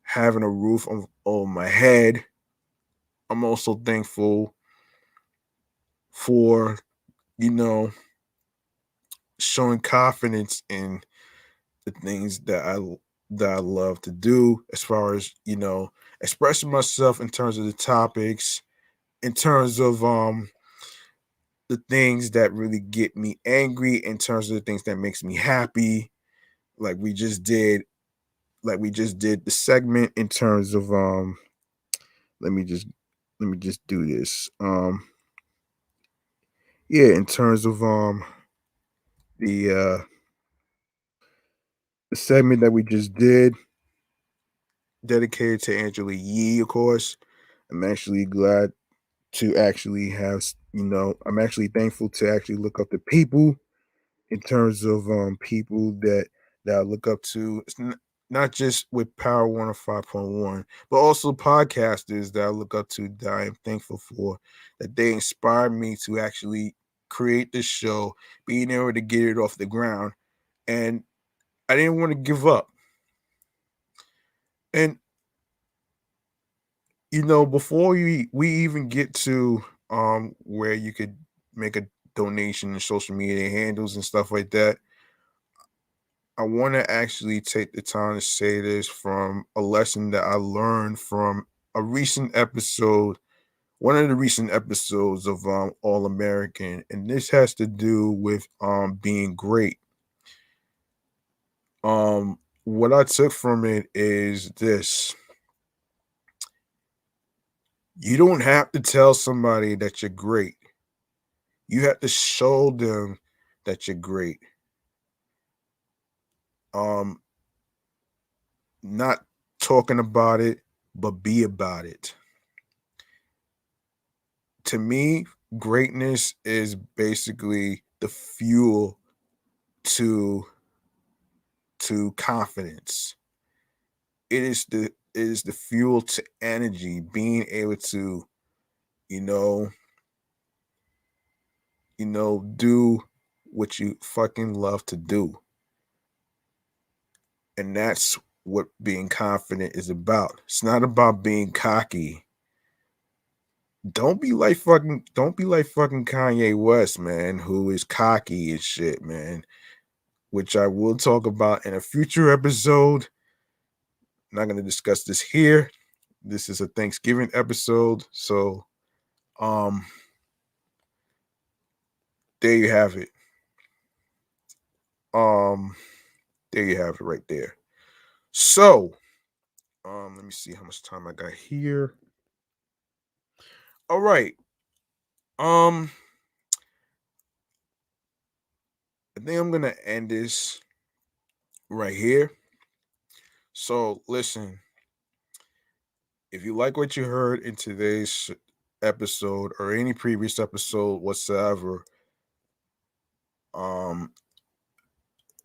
having a roof on my head. I'm also thankful for, you know, showing confidence in the things that I love to do, as far as, expressing myself in terms of the topics, in terms of the things that really get me angry, in terms of the things that makes me happy, like we just did the segment in terms of let me just do this. Yeah, in terms of the uh the segment that we just did, dedicated to Angela Yee, of course. I'm actually glad to actually I'm actually thankful to actually look up to people, in terms of people that I look up to. not just with Power 105.1, but also podcasters that I look up to that I am thankful for, that they inspired me to actually create this show, being able to get it off the ground. And I didn't want to give up. And before we even get to where you could make a donation in social media handles and stuff like that, I want to actually take the time to say this from a lesson that I learned from a recent episode, one of the recent episodes of All American, and this has to do with being great. What I took from it is this: you don't have to tell somebody that you're great. You have to show them that you're great. Um, Not talking about it, but be about it. To me, greatness is basically the fuel to confidence. It is the fuel to energy, being able to, you know, do what you fucking love to do. And that's what being confident is about. It's not about being cocky. Don't be like fucking Kanye West, man, who is cocky and shit, man, which I will talk about in a future episode. Not going to discuss this here. This is a Thanksgiving episode, so um there you have it. Um there you have it right there. So, let me see how much time I got here. All right. Um I think I'm going to end this right here. So, listen, if you like what you heard in today's episode or any previous episode whatsoever, um,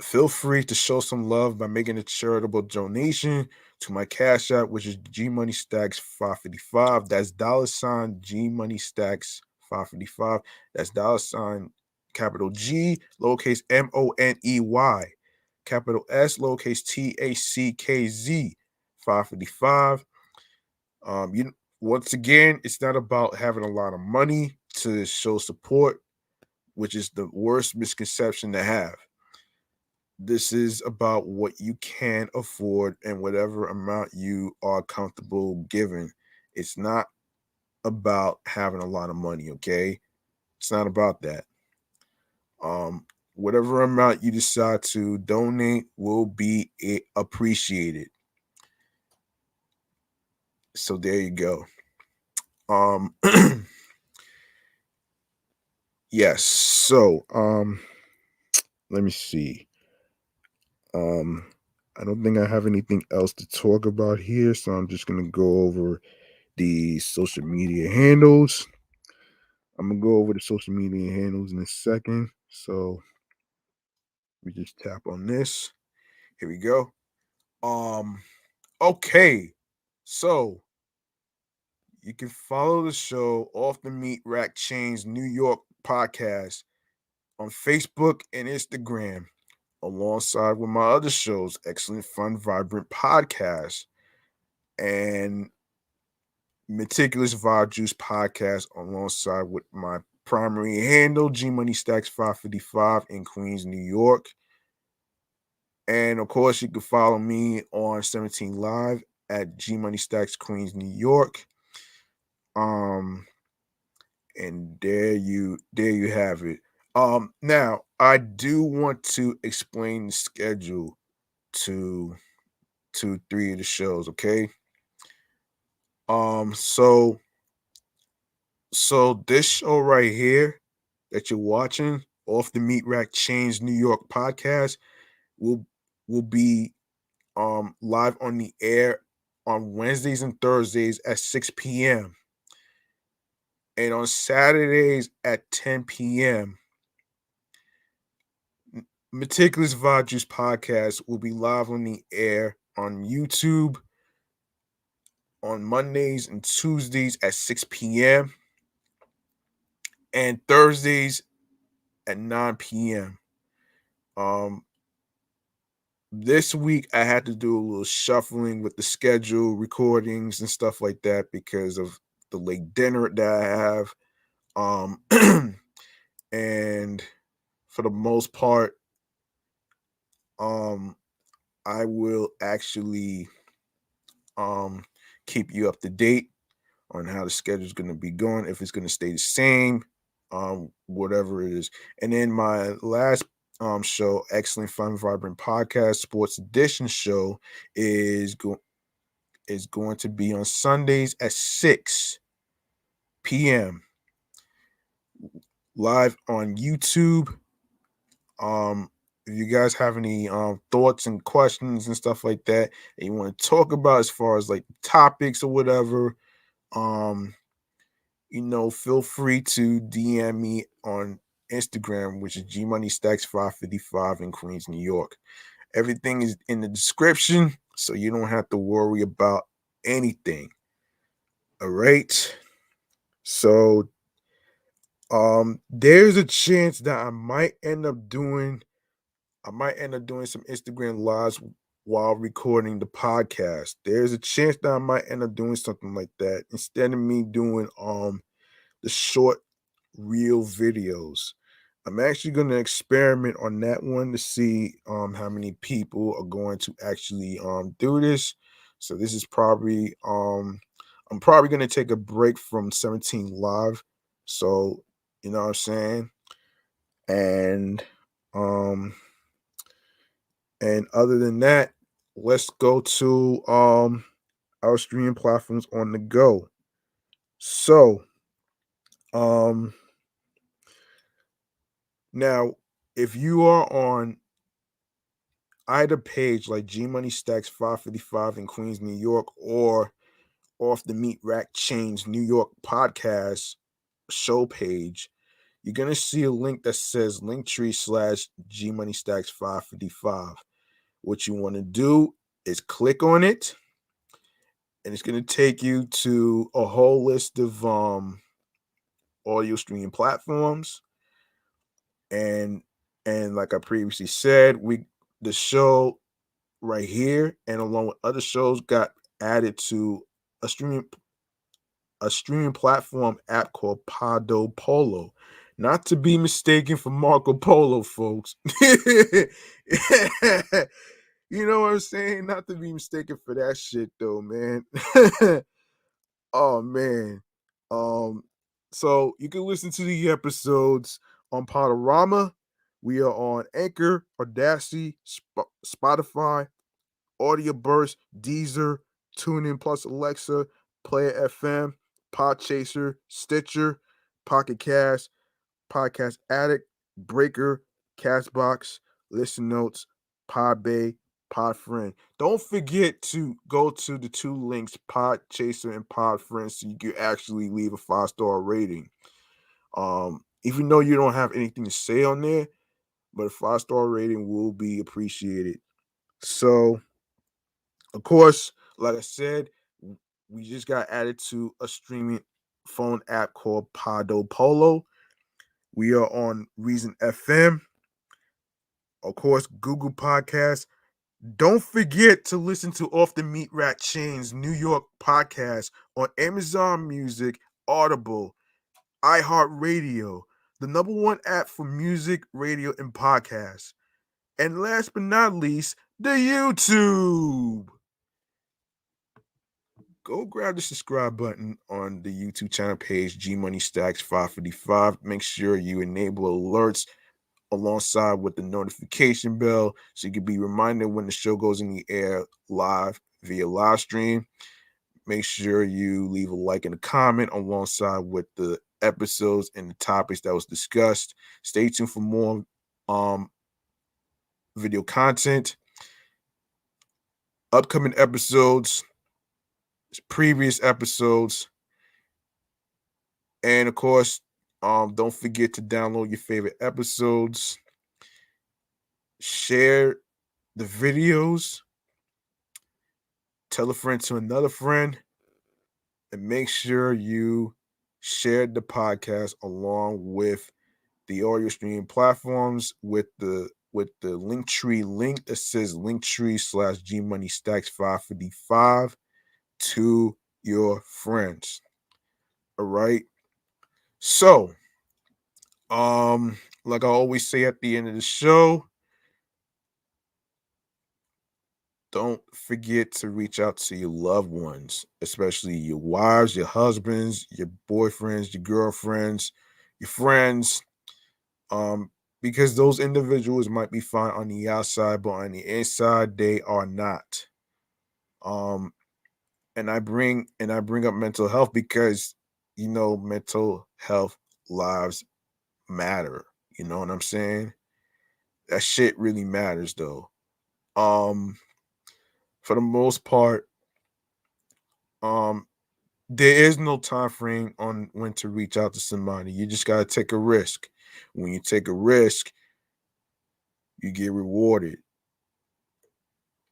feel free to show some love by making a charitable donation to my Cash App, which is G Money Stacks 555. That's $ G Money Stacks 555. That's $ capital G, lowercase MONEY, capital S, lowercase TACKZ 555. You Once again, it's not about having a lot of money to show support, which is the worst misconception to have. This is about what you can afford and whatever amount you are comfortable giving. It's not about having a lot of money, okay? It's not about that. Whatever amount you decide to donate will be appreciated. So there you go. Um yes. So let me see. Um, I don't think I have anything else to talk about here, so I'm just gonna go over the social media handles. I'm gonna go over the social media handles in a second. So we just tap on this. Here we go. Um, okay. So you can follow the show Off the Meat Rack Chainz New York podcast on Facebook and Instagram, alongside with my other shows, Excellent Fun Vibrant Podcast and Meticulous Vibe Juice Podcast, alongside with my primary handle, G Money Stacks 555 in Queens, New York. And of course, you can follow me on 17 Live at G Money Stacks Queens, New York. Um, and there you have it. Now I do want to explain the schedule to three of the shows, okay? Um, so so this show right here that you're watching, Off the Meat Rack Chainz New York podcast, will be live on the air on Wednesdays and Thursdays at 6 p.m. and on Saturdays at 10 p.m. Meticulous Vibe Juice podcast will be live on the air on YouTube on Mondays and Tuesdays at 6 p.m. and Thursdays at 9 p.m. Um, this week I had to do a little shuffling with the schedule, recordings and stuff like that because of the late dinner that I have. And for the most part, um, I will actually um keep you up to date on how the schedule is going to be going, if it's going to stay the same, whatever it is. And then my last show, Excellent Fun Vibrant Podcast Sports Edition show, is going to be on Sundays at 6 p.m. live on YouTube. If you guys have any thoughts and questions and stuff like that, and you want to talk about as far as like topics or whatever, um, feel free to DM me on Instagram, which is G Money Stacks 555 in Queens, New York. Everything is in the description, so you don't have to worry about anything. All right. So there's a chance that I might end up doing some Instagram lives while recording the podcast. There's a chance that I might end up doing something like that instead of me doing the short real videos. I'm actually going to experiment on that one to see how many people are going to actually do this. So this is probably I'm probably going to take a break from 17 live. So, you know what I'm saying? And um and other than that, let's go to our streaming platforms on the go. So, um now if you are on either page like G Money Stacks 555 in Queens, New York, or off the Meat Rack Chainz New York podcast show page, you're gonna see a link that says Linktree/G Money Stacks 555. What you want to do is click on it, and it's gonna take you to a whole list of audio streaming platforms. And like I previously said, the show right here and along with other shows got added to a streaming platform app called Podo Polo. Not to be mistaken for Marco Polo, folks. You know what I'm saying? Not to be mistaken for that shit though, man. Oh man. Um so you can listen to the episodes on Podorama. We are on Anchor, Audacity, Spotify, Audio Burst, Deezer, TuneIn Plus Alexa, Player FM, Podchaser, Stitcher, Pocket Cast, Podcast Addict, Breaker, Castbox, Listen Notes, Podbay, Podfriend. Don't forget to go to the two links, Podchaser and Podfriend, so you can actually leave a 5-star rating. Even though you don't have anything to say on there, but a 5-star rating will be appreciated. So, of course, like I said, we just got added to a streaming phone app called Podo Polo. We are on Reason FM, of course, Google Podcasts. Don't forget to listen to Off the Meat Rack Chainz New York podcast on Amazon Music, Audible, iHeartRadio, the number one app for music, radio, and podcasts. And last but not least, the YouTube. Go grab the subscribe button on the YouTube channel page, G Money Stacks 555. Make sure you enable alerts alongside with the notification bell so you can be reminded when the show goes in the air live via live stream. Make sure you leave a like and a comment alongside with the episodes and the topics that was discussed. Stay tuned for more video content, upcoming episodes, previous episodes, and of course, don't forget to download your favorite episodes, share the videos, tell a friend to another friend, and make sure you share the podcast along with the audio streaming platforms with the link tree link that says linktree/G Money Stacks 555 to your friends. All right. So, like I always say at the end of the show, don't forget to reach out to your loved ones, especially your wives, your husbands, your boyfriends, your girlfriends, your friends, um, because those individuals might be fine on the outside, but on the inside, they are not. Um, and I bring up mental health because mental health lives matter. You know what I'm saying? That shit really matters though. Um, for the most part, um, there is no time frame on when to reach out to somebody. You just gotta take a risk. When you take a risk, you get rewarded.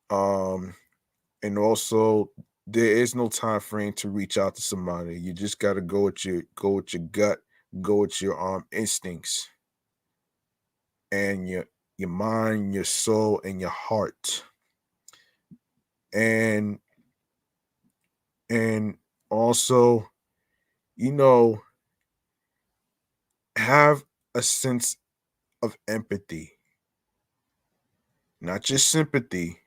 Um, and also there is no time frame to reach out to somebody. You just gotta go with your gut, go with your instincts and your mind, your soul, and your heart. And and also, you know, have a sense of empathy, not just sympathy,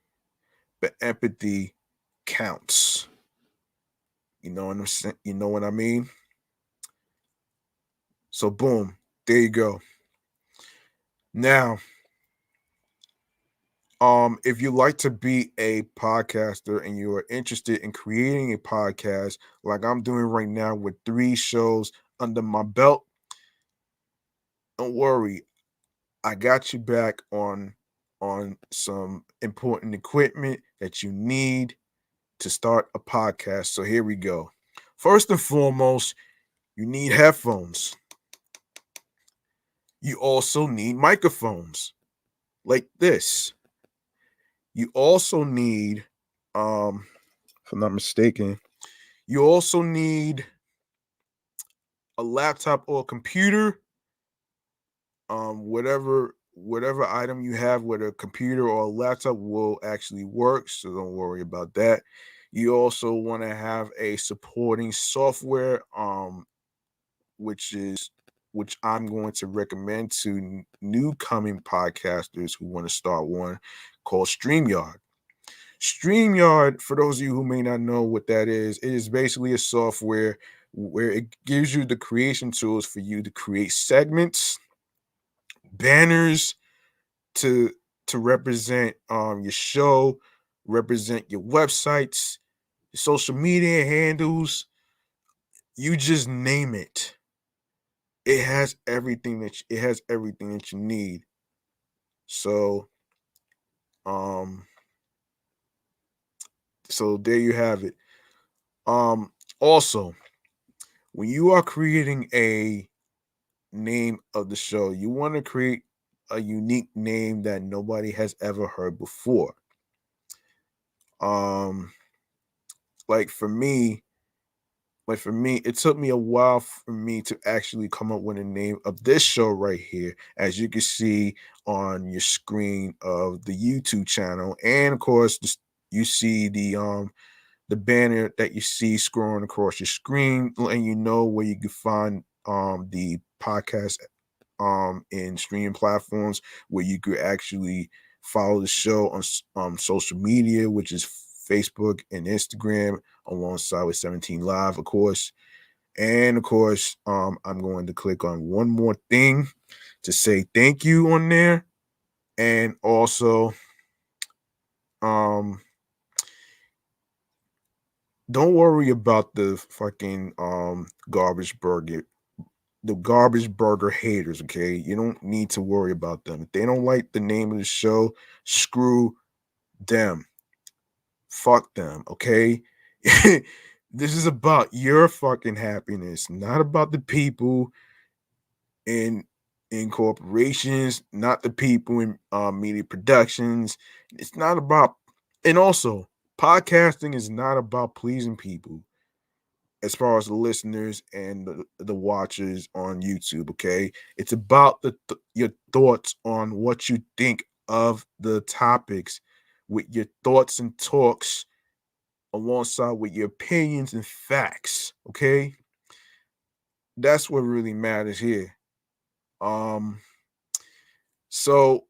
but empathy counts. You know what I'm saying? You know what I mean? So boom, there you go. Now, if you like to be a podcaster and you are interested in creating a podcast like I'm doing right now with 3 shows under my belt, don't worry. I got you back on some important equipment that you need to start a podcast. So here we go. First and foremost, you need headphones. You also need microphones like this. You also need, if I'm not mistaken, you also need a laptop or a computer. Whatever item you have, whether a computer or a laptop, will actually work. So don't worry about that. You also want to have a supporting software, which is which I'm going to recommend to new coming podcasters who want to start one, called StreamYard. StreamYard, for those of you who may not know what that is, it is basically a software where it gives you the creation tools for you to create segments, banners to represent your show, represent your websites, your social media handles, you just name it. It has everything that you need. So um so there you have it. Um Also, when you are creating a name of the show, you want to create a unique name that nobody has ever heard before. Um like for me, it took me a while for me to actually come up with a name of this show right here, as you can see on your screen of the YouTube channel, and of course, you see the banner that you see scrolling across your screen, and you know where you can find the podcast in streaming platforms where you could actually follow the show on social media, which is Facebook and Instagram, alongside with 17 Live, of course. And of course, I'm going to click on one more thing to say thank you on there. And also, um, don't worry about the fucking garbage burger haters, okay? You don't need to worry about them. If they don't like the name of the show, screw them. Fuck them, okay? This is about your fucking happiness, not about the people in corporations, not the people in media productions. It's not about, and also Podcasting is not about pleasing people as far as the listeners and the watchers on YouTube, okay? It's about your thoughts on what you think of the topics with your thoughts and talks alongside with your opinions and facts, okay? That's what really matters here. Um so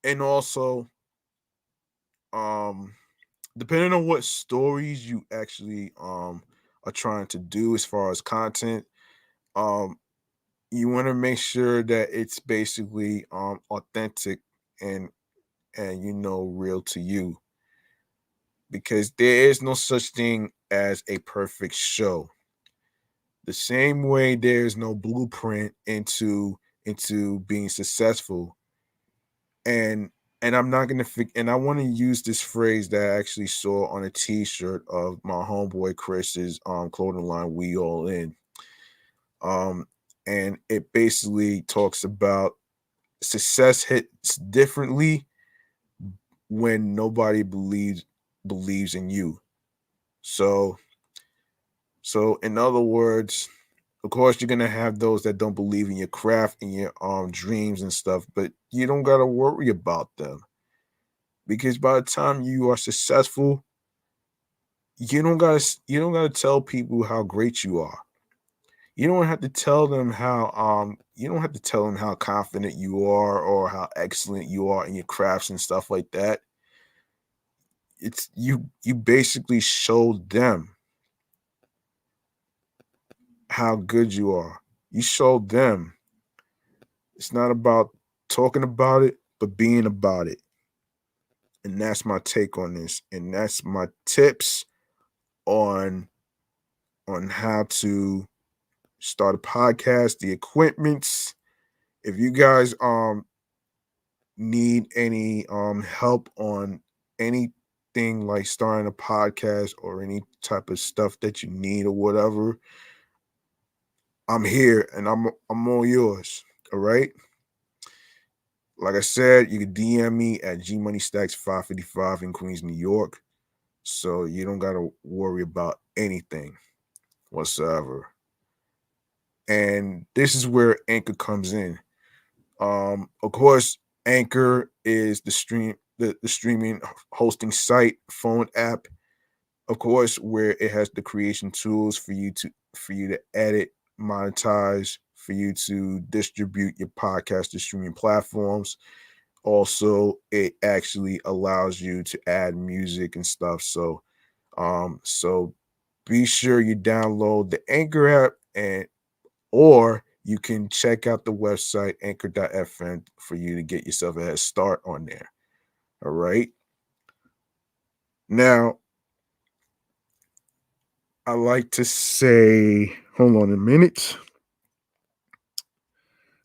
and also um depending on what stories you actually are trying to do as far as content, um you want to make sure that it's basically authentic and real to you, because there is no such thing as a perfect show. The same way there's no blueprint into being successful. And I'm not gonna and I want to use this phrase that I actually saw on a t-shirt of my homeboy Chris's clothing line, We All In. um and it basically talks about success hits differently when nobody believes in you. So in other words, of course you're gonna have those that don't believe in your craft and your dreams and stuff, but you don't gotta worry about them, because by the time you are successful, you don't gotta tell people how great you are. You don't have to tell them how confident you are or how excellent you are in your crafts and stuff like that. It's you basically show them how good you are. You show them it's not about talking about it, but being about it. And that's my take on this. And that's my tips on how to start a podcast, the equipments. If you guys need any help on anything like starting a podcast or any type of stuff that you need or whatever, I'm here and I'm all yours. All right. Like I said, you can DM me at gmoneystacks555 in Queens, New York. So you don't gotta worry about anything whatsoever. And this is where Anchor comes in. Of course, Anchor is the streaming hosting site, phone app, of course, where it has the creation tools for you to edit, monetize, for you to distribute your podcast to streaming platforms. Also, it actually allows you to add music and stuff. So be sure you download the Anchor app, and or you can check out the website anchor.fm for you to get yourself a head start on there. All right. Now, I like to say, hold on a minute.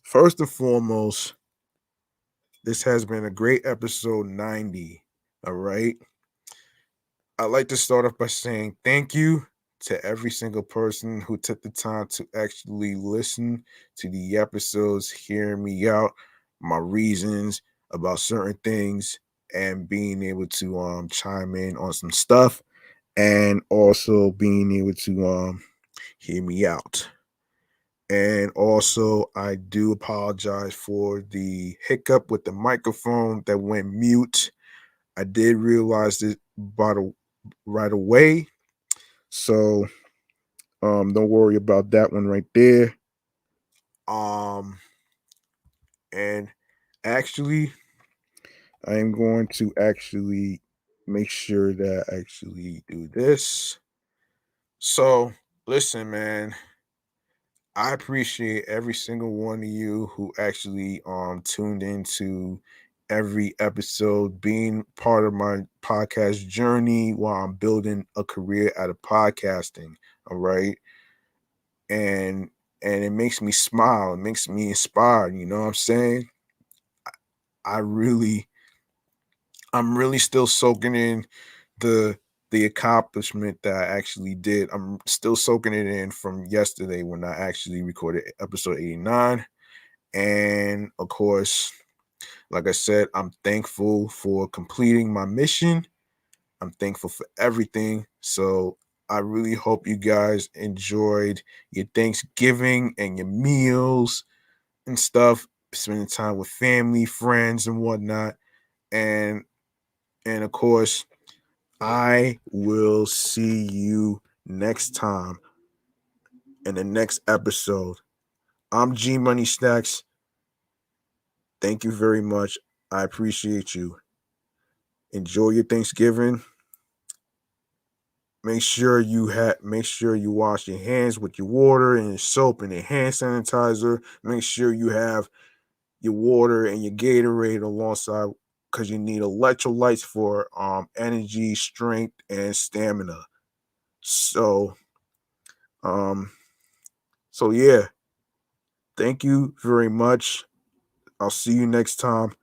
First and foremost, this has been a great episode 90. All right. I'd like to start off by saying thank you to every single person who took the time to actually listen to the episodes, hearing me out, my reasons about certain things, and being able to chime in on some stuff, and also being able to hear me out. And also, I do apologize for the hiccup with the microphone that went mute. I did realize it right away. So don't worry about that one right there. Um and actually I am going to actually make sure that I actually do this. So listen, man, I appreciate every single one of you who actually tuned into every episode, being part of my podcast journey while I'm building a career out of podcasting. All right. And it makes me smile, it makes me inspired, you know what I'm saying? I really I'm really still soaking in the accomplishment that I actually did. I'm still soaking it in from yesterday when I actually recorded episode 89. And of course, Like I said, I'm thankful for completing my mission. I'm thankful for everything. So I really hope you guys enjoyed your Thanksgiving and your meals and stuff, spending time with family, friends, and whatnot. And of course, I will see you next time in the next episode. I'm G Money Stacks. Thank you very much. I appreciate you. Enjoy your Thanksgiving. Make sure you wash your hands with your water and your soap and your hand sanitizer. Make sure you have your water and your Gatorade alongside, because you need electrolytes for energy, strength, and stamina. So um yeah, thank you very much. I'll see you next time.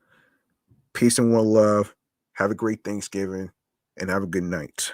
Peace and one love. Have a great Thanksgiving and have a good night.